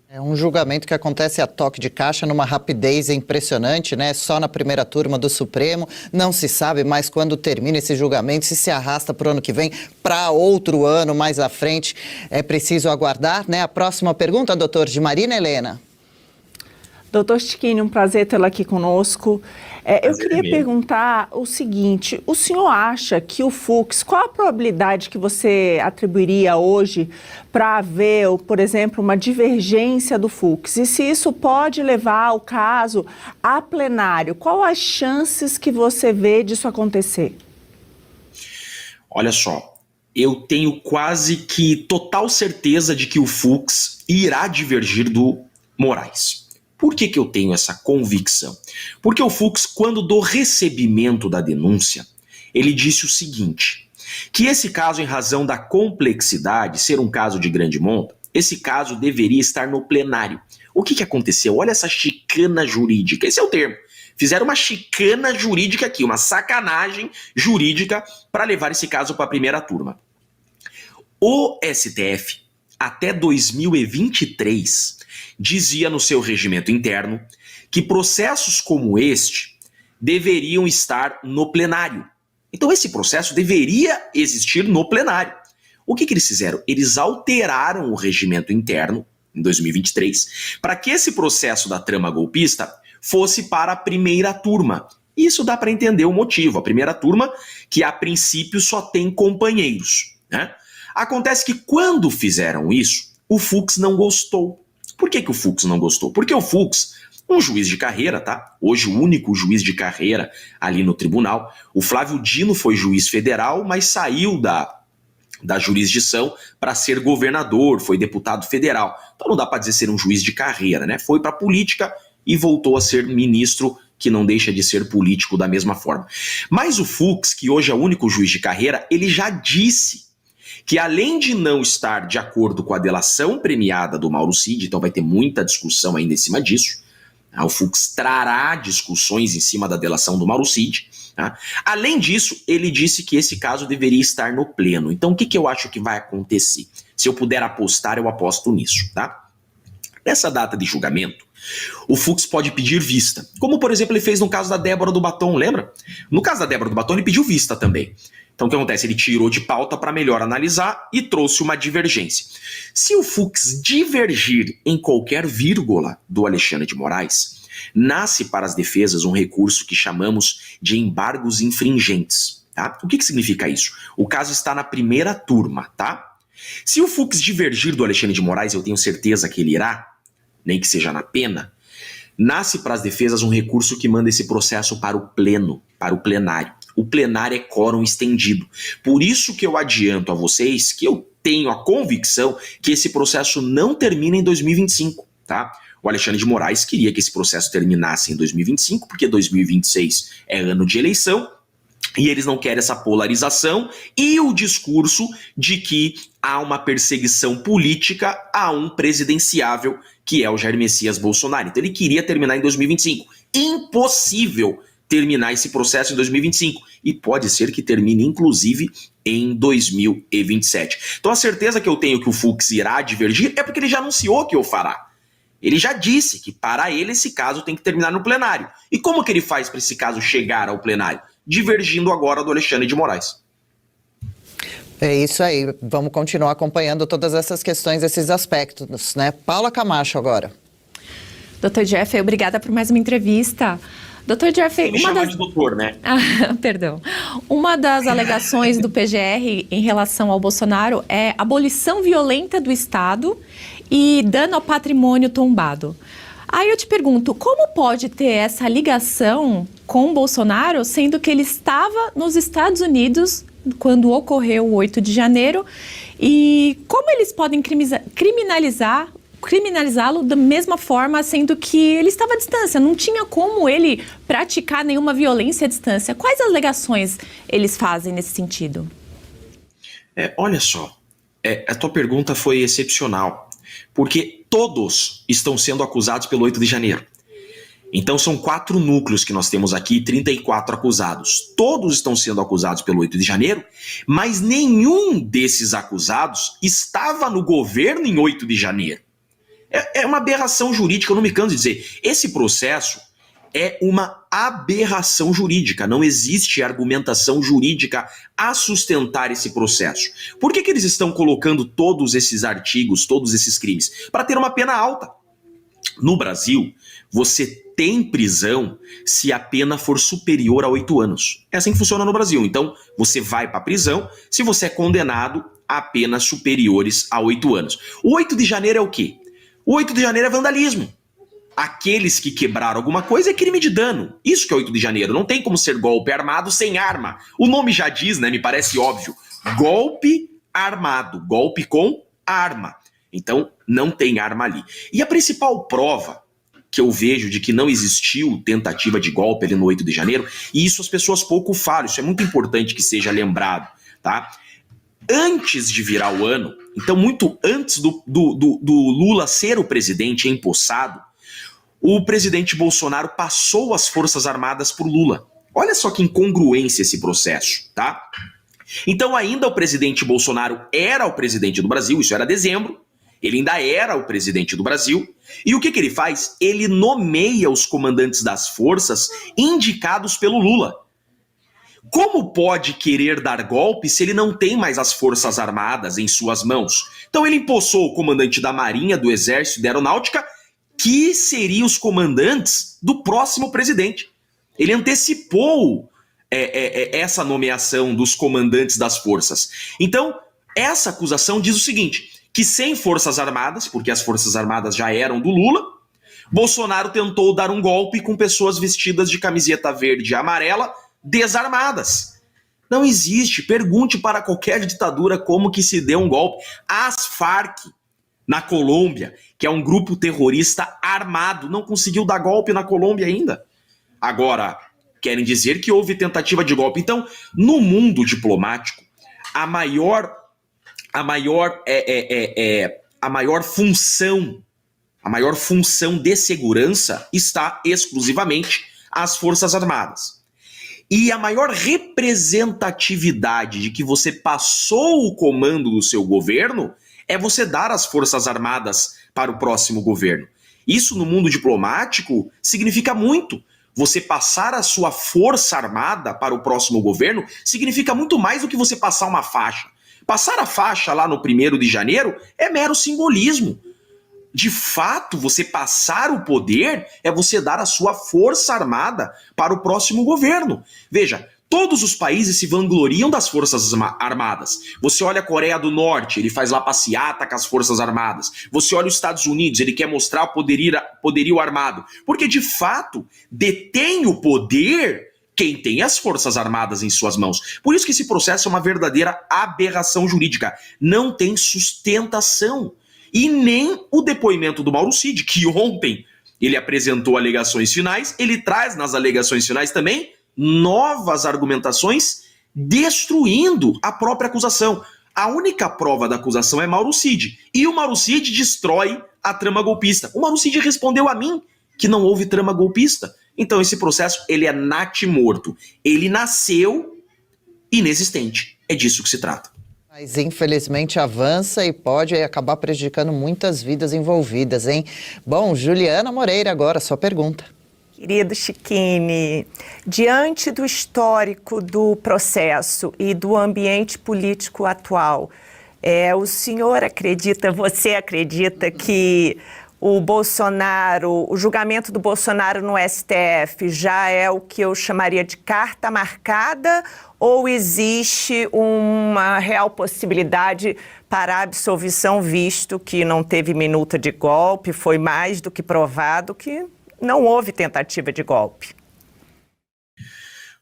É um julgamento que acontece a toque de caixa, numa rapidez impressionante, né? Só na primeira turma do Supremo. Não se sabe mais quando termina esse julgamento, se arrasta para o ano que vem, para outro ano mais à frente. É preciso aguardar, né? A próxima pergunta, doutor, de Marina Helena. Doutor Schicchini, um prazer tê-lo aqui conosco. Eu queria perguntar o seguinte, o senhor acha que o Fux, qual a probabilidade que você atribuiria hoje para haver, por exemplo, uma divergência do Fux? E se isso pode levar o caso a plenário, qual as chances que você vê disso acontecer? Olha só, eu tenho quase que total certeza de que o Fux irá divergir do Moraes. Por que eu tenho essa convicção? Porque o Fux, quando do recebimento da denúncia, ele disse o seguinte, que esse caso, em razão da complexidade, ser um caso de grande monta, esse caso deveria estar no plenário. O que aconteceu? Olha essa chicana jurídica, esse é o termo. Fizeram uma chicana jurídica aqui, uma sacanagem jurídica para levar esse caso para a primeira turma. O STF, até 2023, dizia no seu regimento interno que processos como este deveriam estar no plenário. Então esse processo deveria existir no plenário. O que eles fizeram? Eles alteraram o regimento interno, em 2023, para que esse processo da trama golpista fosse para a primeira turma. Isso dá para entender o motivo. A primeira turma, que a princípio só tem companheiros, né? Acontece que quando fizeram isso, o Fux não gostou. Por que o Fux não gostou? Porque o Fux, um juiz de carreira, tá? Hoje o único juiz de carreira ali no tribunal. O Flávio Dino foi juiz federal, mas saiu da jurisdição para ser governador, foi deputado federal. Então não dá para dizer ser um juiz de carreira, né? Foi para a política e voltou a ser ministro, que não deixa de ser político da mesma forma. Mas o Fux, que hoje é o único juiz de carreira, ele já disse que além de não estar de acordo com a delação premiada do Mauro Cid, então vai ter muita discussão ainda em cima disso, o Fux trará discussões em cima da delação do Mauro Cid. Tá? Além disso, ele disse que esse caso deveria estar no pleno. Então o que eu acho que vai acontecer? Se eu puder apostar, eu aposto nisso. Tá? Nessa data de julgamento, o Fux pode pedir vista, como por exemplo ele fez no caso da Débora do Batom, lembra? No caso da Débora do Batom ele pediu vista também. Então o que acontece? Ele tirou de pauta para melhor analisar e trouxe uma divergência. Se o Fux divergir em qualquer vírgula do Alexandre de Moraes, nasce para as defesas um recurso que chamamos de embargos infringentes. Tá? O que significa isso? O caso está na primeira turma, tá? Se o Fux divergir do Alexandre de Moraes, eu tenho certeza que ele irá, nem que seja na pena, nasce para as defesas um recurso que manda esse processo para o pleno, para o plenário. O plenário é quórum estendido. Por isso que eu adianto a vocês que eu tenho a convicção que esse processo não termina em 2025, tá? O Alexandre de Moraes queria que esse processo terminasse em 2025, porque 2026 é ano de eleição, e eles não querem essa polarização e o discurso de que há uma perseguição política a um presidenciável, que é o Jair Messias Bolsonaro. Então ele queria terminar em 2025. Impossível terminar esse processo em 2025. E pode ser que termine, inclusive, em 2027. Então a certeza que eu tenho que o Fux irá divergir é porque ele já anunciou que o fará. Ele já disse que para ele esse caso tem que terminar no plenário. E como que ele faz para esse caso chegar ao plenário? Divergindo agora do Alexandre de Moraes. É isso aí. Vamos continuar acompanhando todas essas questões, esses aspectos, né? Paula Camacho agora. Doutor Jeffrey, obrigada por mais uma entrevista. Doutor Jeffrey, me chama de doutor, né? Perdão. Uma das alegações do PGR em relação ao Bolsonaro é abolição violenta do Estado e dano ao patrimônio tombado. Aí eu te pergunto, como pode ter essa ligação com Bolsonaro, sendo que ele estava nos Estados Unidos quando ocorreu o 8 de janeiro, e como eles podem criminalizá-lo da mesma forma, sendo que ele estava à distância, não tinha como ele praticar nenhuma violência à distância. Quais as alegações eles fazem nesse sentido? Olha só, a tua pergunta foi excepcional, porque todos estão sendo acusados pelo 8 de janeiro. Então são 4 núcleos que nós temos aqui, 34 acusados. Todos estão sendo acusados pelo 8 de janeiro, mas nenhum desses acusados estava no governo em 8 de janeiro. É uma aberração jurídica, eu não me canso de dizer. Esse processo é uma aberração jurídica, não existe argumentação jurídica a sustentar esse processo. Por que eles estão colocando todos esses artigos, todos esses crimes? Para ter uma pena alta. No Brasil, você tem prisão se a pena for superior a 8 anos. É assim que funciona no Brasil. Então, você vai para a prisão se você é condenado a penas superiores a 8 anos. O 8 de janeiro é o quê? O 8 de janeiro é vandalismo. Aqueles que quebraram alguma coisa é crime de dano. Isso que é 8 de janeiro. Não tem como ser golpe armado sem arma. O nome já diz, né? Me parece óbvio. Golpe armado. Golpe com arma. Então, não tem arma ali. E a principal prova que eu vejo de que não existiu tentativa de golpe ali no 8 de janeiro, e isso as pessoas pouco falam, isso é muito importante que seja lembrado, tá? Antes de virar o ano, então muito antes do Lula ser o presidente empossado, o presidente Bolsonaro passou as Forças Armadas por Lula. Olha só que incongruência esse processo, tá? Então ainda o presidente Bolsonaro era o presidente do Brasil, isso era dezembro, ele ainda era o presidente do Brasil, e o que ele faz? Ele nomeia os comandantes das forças indicados pelo Lula. Como pode querer dar golpe se ele não tem mais as Forças Armadas em suas mãos? Então ele empossou o comandante da Marinha, do Exército e da Aeronáutica, que seriam os comandantes do próximo presidente. Ele antecipou essa nomeação dos comandantes das forças. Então, essa acusação diz o seguinte, que sem Forças Armadas, porque as Forças Armadas já eram do Lula, Bolsonaro tentou dar um golpe com pessoas vestidas de camiseta verde e amarela, desarmadas. Não existe. Pergunte para qualquer ditadura como que se deu um golpe. As Farc, na Colômbia, que é um grupo terrorista armado, não conseguiu dar golpe na Colômbia ainda. Agora, querem dizer que houve tentativa de golpe. Então, no mundo diplomático, a maior função de segurança está exclusivamente às Forças Armadas. E a maior representatividade de que você passou o comando do seu governo é você dar as Forças Armadas para o próximo governo. Isso no mundo diplomático significa muito. Você passar a sua força armada para o próximo governo significa muito mais do que você passar uma faixa. Passar a faixa lá no 1º de janeiro é mero simbolismo. De fato, você passar o poder é você dar a sua força armada para o próximo governo. Veja, todos os países se vangloriam das forças armadas. Você olha a Coreia do Norte, ele faz lá passeata com as forças armadas. Você olha os Estados Unidos, ele quer mostrar o poderio armado. Porque, de fato, detém o poder quem tem as Forças Armadas em suas mãos. Por isso que esse processo é uma verdadeira aberração jurídica. Não tem sustentação. E nem o depoimento do Mauro Cid, que ontem ele apresentou alegações finais, ele traz nas alegações finais também novas argumentações destruindo a própria acusação. A única prova da acusação é Mauro Cid. E o Mauro Cid destrói a trama golpista. O Mauro Cid respondeu a mim que não houve trama golpista. Então esse processo, ele é natimorto. Ele nasceu inexistente. É disso que se trata. Mas infelizmente avança e pode acabar prejudicando muitas vidas envolvidas, hein? Bom, Juliana Moreira agora, sua pergunta. Querido Chiquini, diante do histórico do processo e do ambiente político atual, você acredita que o Bolsonaro, o julgamento do Bolsonaro no STF já é o que eu chamaria de carta marcada, ou existe uma real possibilidade para a absolvição, visto que não teve minuta de golpe, foi mais do que provado que não houve tentativa de golpe?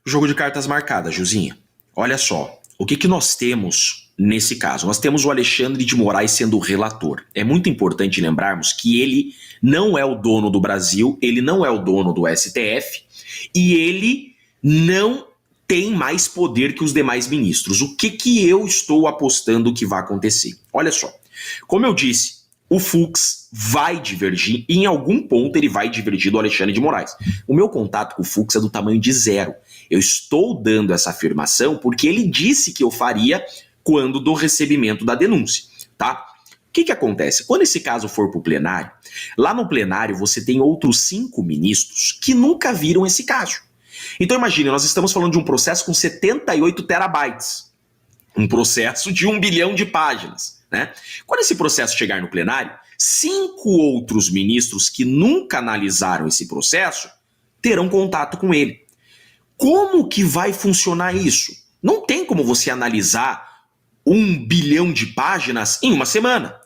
Jogo de cartas marcadas, Juzinha. Olha só, o que nós temos nesse caso? Nós temos o Alexandre de Moraes sendo o relator. É muito importante lembrarmos que ele não é o dono do Brasil, ele não é o dono do STF e ele não tem mais poder que os demais ministros. O que eu estou apostando que vai acontecer? Olha só, como eu disse, o Fux vai divergir e em algum ponto ele vai divergir do Alexandre de Moraes. O meu contato com o Fux é do tamanho de 0. Eu estou dando essa afirmação porque ele disse que eu faria quando do recebimento da denúncia, tá? O que acontece? Quando esse caso for para o plenário, lá no plenário você tem outros 5 ministros que nunca viram esse caso. Então imagine, nós estamos falando de um processo com 78 terabytes, um processo de 1 bilhão de páginas, né? Quando esse processo chegar no plenário, 5 outros ministros que nunca analisaram esse processo terão contato com ele. Como que vai funcionar isso? Não tem como você analisar 1 bilhão de páginas em uma semana.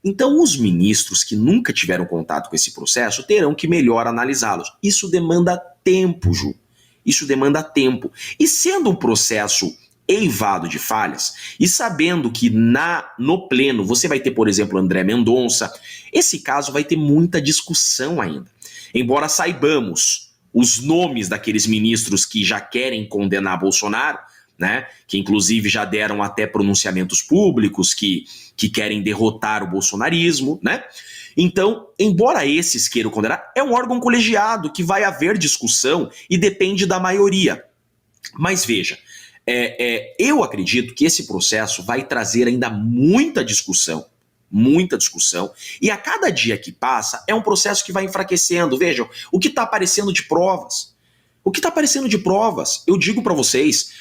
Então os ministros que nunca tiveram contato com esse processo terão que melhor analisá-los. Isso demanda tempo, Ju. Isso demanda tempo. E sendo um processo eivado de falhas, e sabendo que no pleno você vai ter, por exemplo, André Mendonça, esse caso vai ter muita discussão ainda. Embora saibamos os nomes daqueles ministros que já querem condenar Bolsonaro, né, que inclusive já deram até pronunciamentos públicos que querem derrotar o bolsonarismo, né? Então, embora esses queiram condenar, é um órgão colegiado que vai haver discussão e depende da maioria. Mas veja, eu acredito que esse processo vai trazer ainda muita discussão, e a cada dia que passa é um processo que vai enfraquecendo. Vejam, o que está aparecendo de provas? Eu digo para vocês,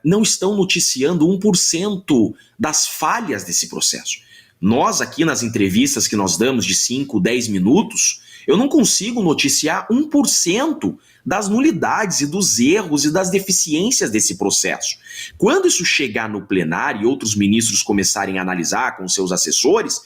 não estão noticiando 1% das falhas desse processo. Nós aqui nas entrevistas que nós damos de 5, 10 minutos, eu não consigo noticiar 1% das nulidades e dos erros e das deficiências desse processo. Quando isso chegar no plenário e outros ministros começarem a analisar com seus assessores,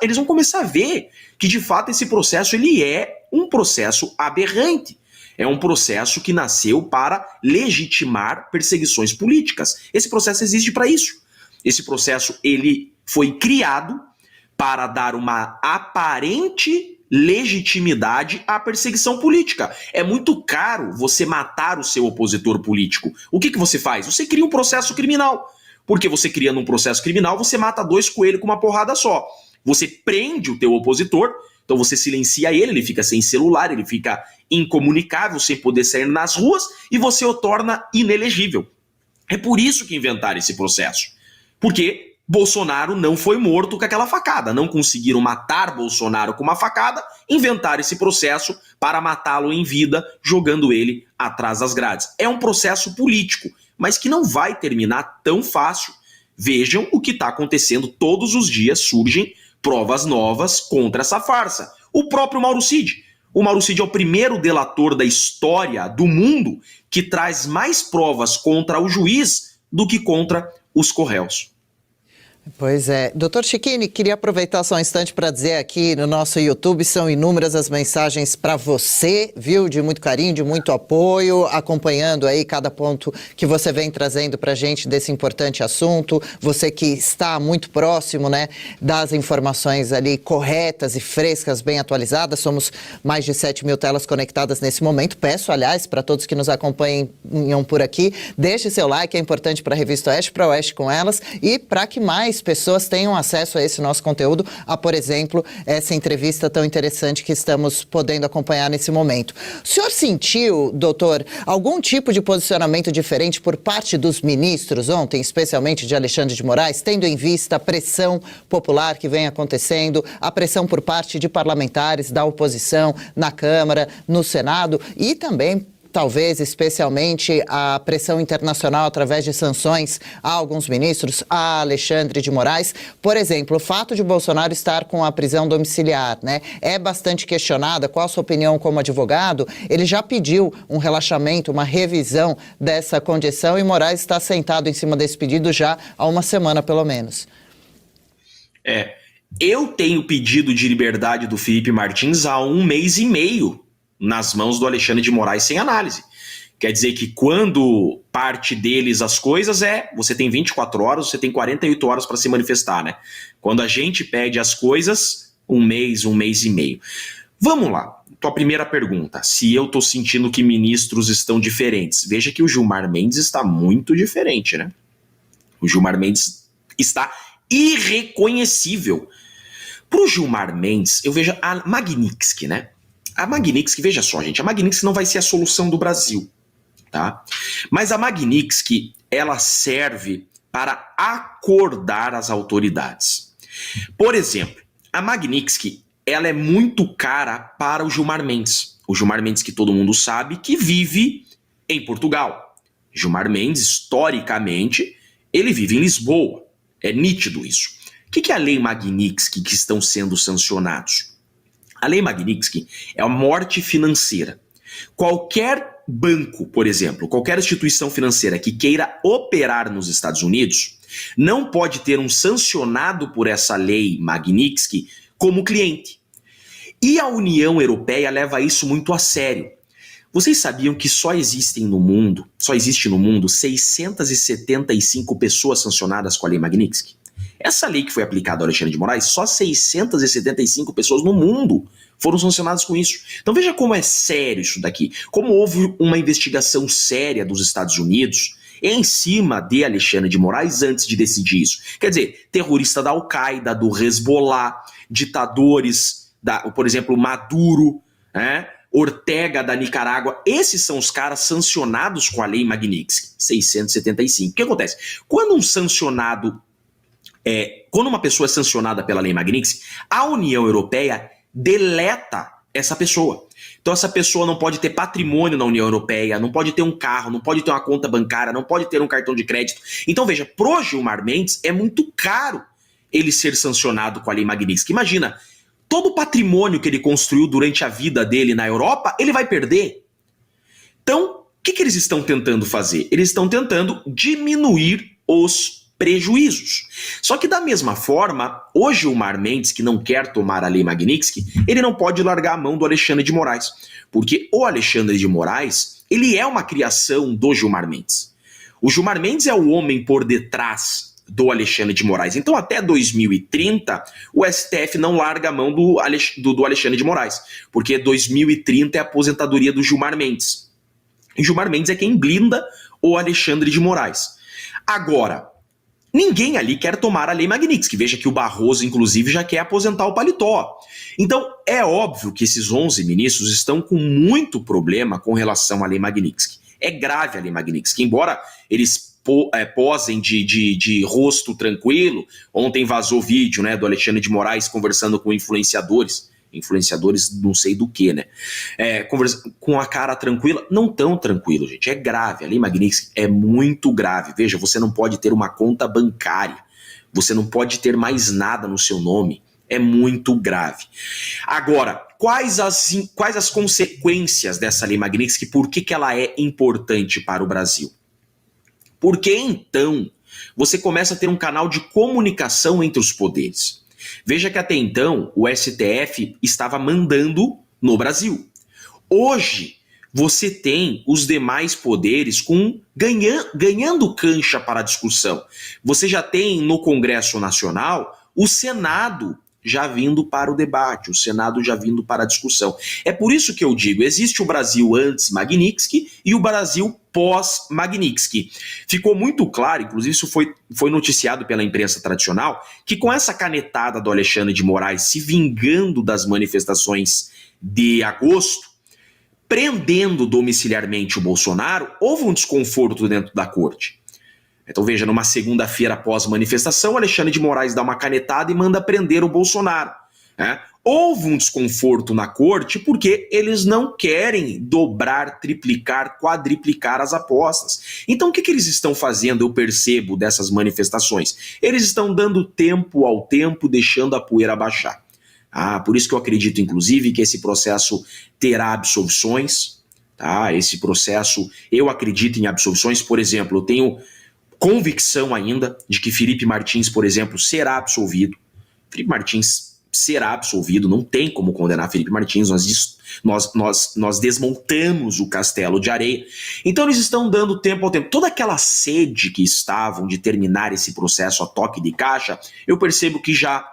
eles vão começar a ver que de fato esse processo ele é um processo aberrante. É um processo que nasceu para legitimar perseguições políticas. Esse processo existe para isso. Esse processo ele foi criado para dar uma aparente legitimidade à perseguição política. É muito caro você matar o seu opositor político. O que você faz? Você cria um processo criminal. Porque você criando um processo criminal, você mata 2 coelhos com uma porrada só. Você prende o teu opositor, então você silencia ele fica sem celular, ele fica incomunicável, sem poder sair nas ruas, e você o torna inelegível. É por isso que inventaram esse processo. Porque Bolsonaro não foi morto com aquela facada. Não conseguiram matar Bolsonaro com uma facada, inventaram esse processo para matá-lo em vida, jogando ele atrás das grades. É um processo político, mas que não vai terminar tão fácil. Vejam o que está acontecendo. Todos os dias surgem provas novas contra essa farsa. O próprio Mauro Cid. O Mauro Cid é o primeiro delator da história do mundo que traz mais provas contra o juiz do que contra os corréus. Pois é. Doutor Cecchini, queria aproveitar só um instante para dizer aqui no nosso YouTube, são inúmeras as mensagens para você, viu? De muito carinho, de muito apoio, acompanhando aí cada ponto que você vem trazendo para a gente desse importante assunto. Você que está muito próximo, né, das informações ali corretas e frescas, bem atualizadas. Somos mais de 7 mil telas conectadas nesse momento. Peço, aliás, para todos que nos acompanham por aqui, deixe seu like, é importante para a Revista Oeste, para Oeste com Elas, e para que mais pessoas tenham acesso a esse nosso conteúdo, a, por exemplo, essa entrevista tão interessante que estamos podendo acompanhar nesse momento. O senhor sentiu, doutor, algum tipo de posicionamento diferente por parte dos ministros ontem, especialmente de Alexandre de Moraes, tendo em vista a pressão popular que vem acontecendo, a pressão por parte de parlamentares da oposição na Câmara, no Senado e também talvez, especialmente a pressão internacional através de sanções a alguns ministros, a Alexandre de Moraes. Por exemplo, o fato de Bolsonaro estar com a prisão domiciliar, né, é bastante questionada. Qual a sua opinião como advogado? Ele já pediu um relaxamento, uma revisão dessa condição e Moraes está sentado em cima desse pedido já há uma semana, pelo menos. Eu tenho pedido de liberdade do Felipe Martins há 1 mês e meio nas mãos do Alexandre de Moraes sem análise. Quer dizer que quando parte deles as coisas você tem 24 horas, você tem 48 horas para se manifestar, né? Quando a gente pede as coisas, 1 mês e meio. Vamos lá, tua primeira pergunta, se eu tô sentindo que ministros estão diferentes. Veja que o Gilmar Mendes está muito diferente, né? O Gilmar Mendes está irreconhecível. Pro Gilmar Mendes, eu vejo a Magnitsky, né? A Magnitsky, veja só, gente, a Magnitsky não vai ser a solução do Brasil, tá? Mas a Magnitsky, ela serve para acordar as autoridades. Por exemplo, a Magnitsky, ela é muito cara para o Gilmar Mendes. O Gilmar Mendes, que todo mundo sabe, que vive em Portugal. Gilmar Mendes, historicamente, ele vive em Lisboa. É nítido isso. O que é a Lei Magnitsky que estão sendo sancionados? A Lei Magnitsky é a morte financeira. Qualquer banco, por exemplo, qualquer instituição financeira que queira operar nos Estados Unidos, não pode ter um sancionado por essa Lei Magnitsky como cliente. E a União Europeia leva isso muito a sério. Vocês sabiam que só existe no mundo 675 pessoas sancionadas com a Lei Magnitsky? Essa lei que foi aplicada ao Alexandre de Moraes, só 675 pessoas no mundo foram sancionadas com isso. Então veja como é sério isso daqui. Como houve uma investigação séria dos Estados Unidos em cima de Alexandre de Moraes antes de decidir isso. Quer dizer, terrorista da Al-Qaeda, do Hezbollah, ditadores, por exemplo, Maduro, né? Ortega da Nicarágua, esses são os caras sancionados com a Lei Magnitsky, 675. O que acontece? Quando uma pessoa é sancionada pela Lei Magnitsky, a União Europeia deleta essa pessoa. Então essa pessoa não pode ter patrimônio na União Europeia, não pode ter um carro, não pode ter uma conta bancária, não pode ter um cartão de crédito. Então veja, pro Gilmar Mendes é muito caro ele ser sancionado com a Lei Magnitsky. Imagina, todo o patrimônio que ele construiu durante a vida dele na Europa, ele vai perder. Então, o que eles estão tentando fazer? Eles estão tentando diminuir os prejuízos. Só que da mesma forma, o Gilmar Mendes, que não quer tomar a Lei Magnitsky, ele não pode largar a mão do Alexandre de Moraes. Porque o Alexandre de Moraes, ele é uma criação do Gilmar Mendes. O Gilmar Mendes é o homem por detrás do Alexandre de Moraes. Então até 2030 o STF não larga a mão do Alexandre de Moraes, porque 2030 é a aposentadoria do Gilmar Mendes. E Gilmar Mendes é quem blinda o Alexandre de Moraes. Agora, ninguém ali quer tomar a Lei Magnitsky. Veja que o Barroso, inclusive, já quer aposentar o paletó. Então, é óbvio que esses 11 ministros estão com muito problema com relação à Lei Magnitsky. É grave a Lei Magnitsky, embora eles posem de rosto tranquilo. Ontem vazou vídeo, né, do Alexandre de Moraes conversando com influenciadores não sei do que, né, com a cara tranquila. Não tão tranquilo, gente, é grave, a Lei Magnitsky é muito grave. Veja, você não pode ter uma conta bancária, você não pode ter mais nada no seu nome, é muito grave. Agora, quais as consequências dessa Lei Magnitsky? Por que ela é importante para o Brasil? Porque então você começa a ter um canal de comunicação entre os poderes. Veja que até então o STF estava mandando no Brasil. Hoje você tem os demais poderes ganhando cancha para a discussão. Você já tem no Congresso Nacional o Senado já vindo para o debate, o Senado já vindo para a discussão. É por isso que eu digo, existe o Brasil antes Magnitsky e o Brasil pós-Magnitsky. Ficou muito claro, inclusive isso foi noticiado pela imprensa tradicional, que com essa canetada do Alexandre de Moraes se vingando das manifestações de agosto, prendendo domiciliarmente o Bolsonaro, houve um desconforto dentro da corte. Então veja, numa segunda-feira após manifestação, Alexandre de Moraes dá uma canetada e manda prender o Bolsonaro, né? houve um desconforto na corte porque eles não querem dobrar, triplicar, quadriplicar as apostas. Então o que eles estão fazendo, eu percebo dessas manifestações? Eles estão dando tempo ao tempo, deixando a poeira baixar. Por isso que eu acredito, inclusive, que esse processo terá absolvições. Esse processo, eu acredito em absolvições. Por exemplo, eu tenho convicção ainda de que Felipe Martins, por exemplo, será absolvido. Felipe Martins será absolvido, não tem como condenar Felipe Martins, nós desmontamos o castelo de areia. Então eles estão dando tempo ao tempo. Toda aquela sede que estavam de terminar esse processo a toque de caixa, eu percebo que já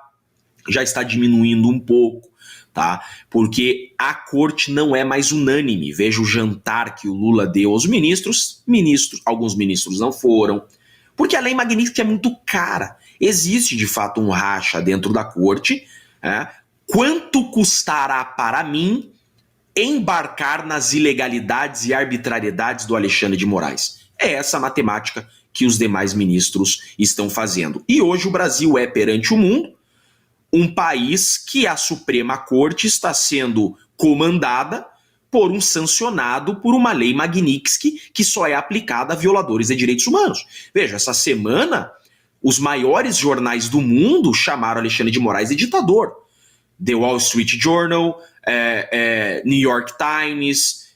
está diminuindo um pouco, tá? Porque a corte não é mais unânime. Veja o jantar que o Lula deu aos ministros, alguns ministros não foram, porque a lei Magnitsky é muito cara. Existe de fato um racha dentro da corte. Quanto custará para mim embarcar nas ilegalidades e arbitrariedades do Alexandre de Moraes? É essa matemática que os demais ministros estão fazendo. E hoje o Brasil é, perante o mundo, um país que a Suprema Corte está sendo comandada por um sancionado por uma lei Magnitsky que só é aplicada a violadores de direitos humanos. Veja, essa semana os maiores jornais do mundo chamaram Alexandre de Moraes de ditador. The Wall Street Journal, New York Times,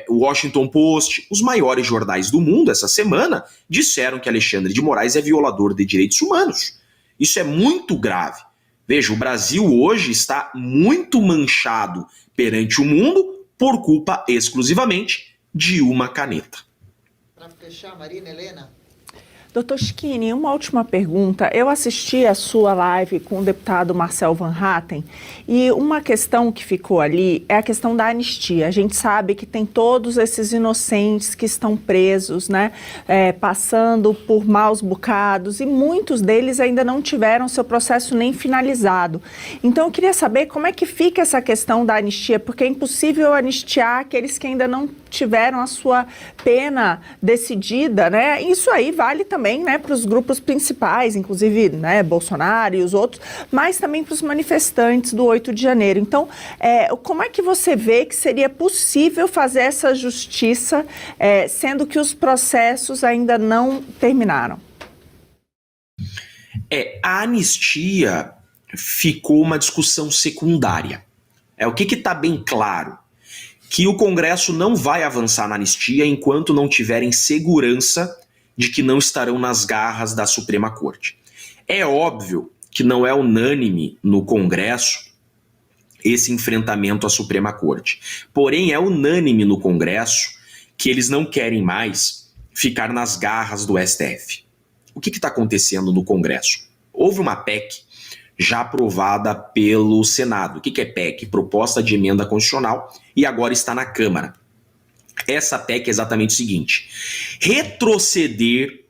Washington Post, os maiores jornais do mundo essa semana disseram que Alexandre de Moraes é violador de direitos humanos. Isso é muito grave. Veja, o Brasil hoje está muito manchado perante o mundo por culpa exclusivamente de uma caneta. Para fechar, Marina Helena. Doutor Schini, uma última pergunta. Eu assisti a sua live com o deputado Marcel Van Hatten e uma questão que ficou ali é a questão da anistia. A gente sabe que tem todos esses inocentes que estão presos, né, passando por maus bocados e muitos deles ainda não tiveram seu processo nem finalizado. Então eu queria saber como é que fica essa questão da anistia, porque é impossível anistiar aqueles que ainda não tiveram a sua pena decidida, né? Isso aí vale também, né, para os grupos principais, inclusive, né, Bolsonaro e os outros, mas também para os manifestantes do 8 de janeiro. Então, como é que você vê que seria possível fazer essa justiça, sendo que os processos ainda não terminaram? A anistia ficou uma discussão secundária. O que está bem claro? Que o Congresso não vai avançar na anistia enquanto não tiverem segurança de que não estarão nas garras da Suprema Corte. É óbvio que não é unânime no Congresso esse enfrentamento à Suprema Corte. Porém, é unânime no Congresso que eles não querem mais ficar nas garras do STF. O que está acontecendo no Congresso? Houve uma PEC já aprovada pelo Senado. O que é PEC? Proposta de Emenda Constitucional, e agora está na Câmara. Essa PEC é exatamente o seguinte: retroceder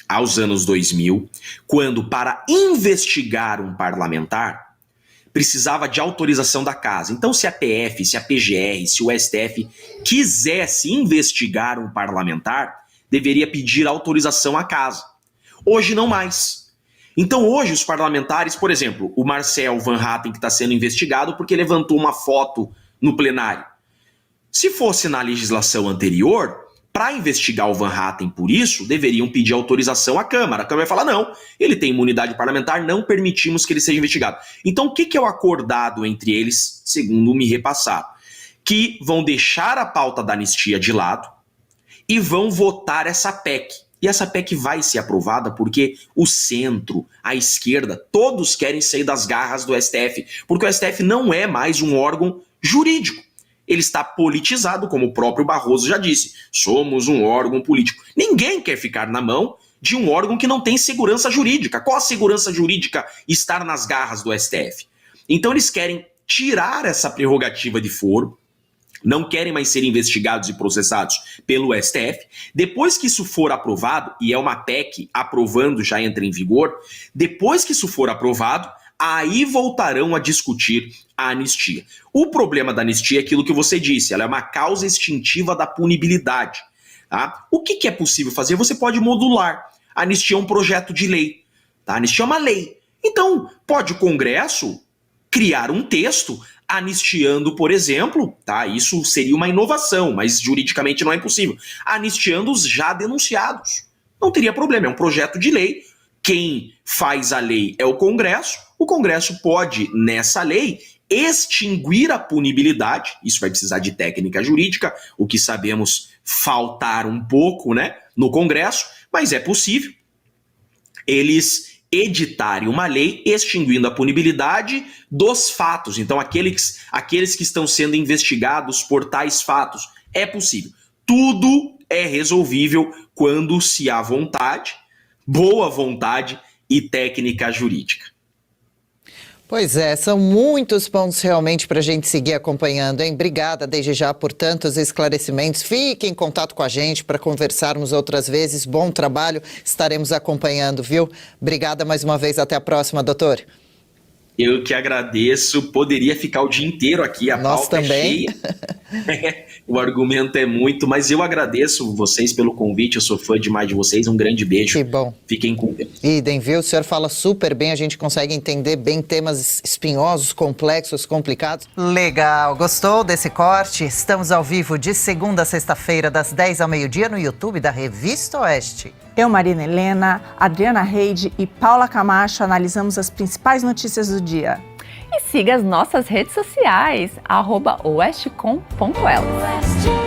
aos anos 2000, quando para investigar um parlamentar precisava de autorização da casa. Então, se a PF, se a PGR, se o STF quisesse investigar um parlamentar, deveria pedir autorização à casa. Hoje não mais. Então hoje os parlamentares, por exemplo, o Marcel Van Hatten, que está sendo investigado porque levantou uma foto no plenário. Se fosse na legislação anterior, para investigar o Van Hatten por isso, deveriam pedir autorização à Câmara. A Câmara vai falar, não, ele tem imunidade parlamentar, não permitimos que ele seja investigado. Então o que é o acordado entre eles, segundo me repassaram? Que vão deixar a pauta da anistia de lado e vão votar essa PEC. E essa PEC vai ser aprovada porque o centro, a esquerda, todos querem sair das garras do STF, porque o STF não é mais um órgão jurídico. Ele está politizado, como o próprio Barroso já disse. Somos um órgão político. Ninguém quer ficar na mão de um órgão que não tem segurança jurídica. Qual a segurança jurídica estar nas garras do STF? Então eles querem tirar essa prerrogativa de foro, não querem mais ser investigados e processados pelo STF. Depois que isso for aprovado, e é uma PEC aprovando, já entra em vigor, depois que isso for aprovado, aí voltarão a discutir a anistia. O problema da anistia é aquilo que você disse, ela é uma causa extintiva da punibilidade. Tá? O que é possível fazer? Você pode modular. A anistia é um projeto de lei. Tá? A anistia é uma lei. Então, pode o Congresso criar um texto anistiando, por exemplo, tá? Isso seria uma inovação, mas juridicamente não é possível. Anistiando os já denunciados. Não teria problema, é um projeto de lei. Quem faz a lei é o Congresso pode, nessa lei, extinguir a punibilidade. Isso vai precisar de técnica jurídica, o que sabemos faltar um pouco, né, no Congresso, mas é possível eles editarem uma lei extinguindo a punibilidade dos fatos. Então, aqueles que estão sendo investigados por tais fatos, é possível. Tudo é resolvível quando se há vontade, boa vontade e técnica jurídica. Pois é, são muitos pontos realmente para a gente seguir acompanhando, hein? Obrigada desde já por tantos esclarecimentos. Fique em contato com a gente para conversarmos outras vezes. Bom trabalho, estaremos acompanhando, viu? Obrigada mais uma vez, até a próxima, doutor. Eu que agradeço, poderia ficar o dia inteiro aqui, a pauta também. É cheia, o argumento é muito, mas eu agradeço vocês pelo convite, eu sou fã demais de vocês, um grande beijo. Que bom. Fiquem com Deus. Idem, viu? O senhor fala super bem, a gente consegue entender bem temas espinhosos, complexos, complicados. Legal, gostou desse corte? Estamos ao vivo de segunda a sexta-feira, das 10 ao meio-dia, no YouTube da Revista Oeste. Eu, Marina Helena, Adriana Reide e Paula Camacho analisamos as principais notícias do dia. E siga as nossas redes sociais, @oestcom.elas.